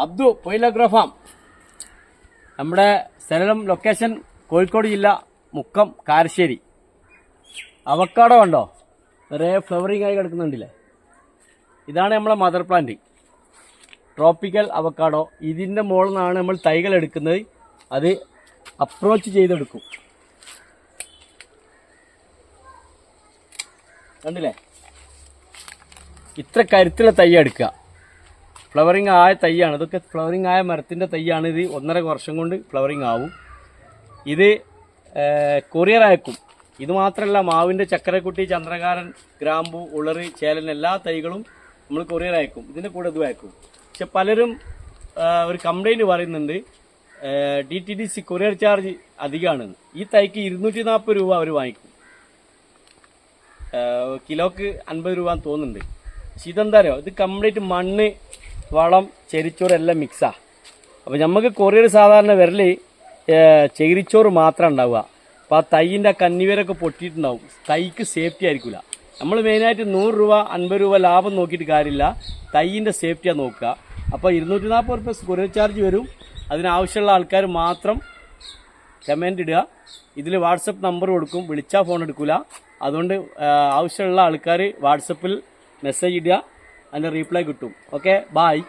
Abdu പൊയിലഗ്രോ farm. നമ്മുടെ സ്ഥലം location Kozhikode ജില്ല മുക്കം കാരശ്ശേരി. അവക്കാടോ കണ്ടോ, നിറയെ ഫ്ലവറിങ് ആയി കിടക്കുന്നുണ്ടല്ലേ. ഇതാണ് നമ്മളെ മദർ പ്ലാന്റ്, ട്രോപ്പിക്കൽ അവക്കാടോ. ഇതിൻ്റെ മുകളിൽ നിന്നാണ് നമ്മൾ തൈകൾ എടുക്കുന്നത്. അത് അപ്രോച്ച് ചെയ്തെടുക്കും, കണ്ടില്ലേ. ഇത്ര കരുത്തുള്ള തൈ എടുക്കുക. ഫ്ലവറിങ് ആയ തൈയാണ് ഇതൊക്കെ. ഫ്ലവറിങ് ആയ മരത്തിൻ്റെ തൈയാണ് ഇത്. 1.5 വർഷം കൊണ്ട് ഫ്ലവറിങ് ആവും. ഇത് കൊറിയർ അയക്കും. ഇത് മാത്രമല്ല, മാവിൻ്റെ ചക്കരക്കുട്ടി, ചന്ദ്രകാരൻ, ഗ്രാമ്പു, ഉളറി, ചേലൻ എല്ലാ തൈകളും നമ്മൾ കൊറിയർ അയക്കും. ഇതിൻ്റെ കൂടെ ഇത് അയക്കും. പക്ഷെ പലരും ഒരു കംപ്ലൈൻറ്റ് പറയുന്നുണ്ട്, DTDC കൊറിയർ ചാർജ് അധികമാണെന്ന്. ഈ തൈക്ക് 240 രൂപ അവർ വാങ്ങിക്കും. കിലോക്ക് 50 രൂപ എന്ന് തോന്നുന്നുണ്ട്. പക്ഷെ ഇതെന്താ അറിയോ, ഇത് കംപ്ലീറ്റ് മണ്ണ്, വളം, ചെരിച്ചോറ് എല്ലാം മിക്സാ. അപ്പോൾ നമുക്ക് കൊറിയർ സാധാരണ വരൽ ചകിരിച്ചോറ് മാത്രം ഉണ്ടാവുക. അപ്പോൾ ആ തൈയിൻ്റെ കന്നിവേരൊക്കെ പൊട്ടിയിട്ടുണ്ടാവും. തൈക്ക് സേഫ്റ്റി ആയിരിക്കില്ല. നമ്മൾ മെയിനായിട്ട് 100 രൂപ 50 രൂപ ലാഭം നോക്കിയിട്ട് കാര്യമില്ല, തൈയിൻ്റെ സേഫ്റ്റിയാണ് നോക്കുക. അപ്പോൾ 240 രൂപ കൊറിയർ ചാർജ് വരും. അതിനാവശ്യമുള്ള ആൾക്കാർ മാത്രം കമൻറ്റ് ഇടുക. ഇതിൽ വാട്സപ്പ് നമ്പർ കൊടുക്കും, വിളിച്ചാൽ ഫോൺ എടുക്കില്ല. അതുകൊണ്ട് ആവശ്യമുള്ള ആൾക്കാർ വാട്സപ്പിൽ മെസ്സേജ് ഇടുക, അതിൻ്റെ റീപ്ലൈ കിട്ടും. Okay, bye.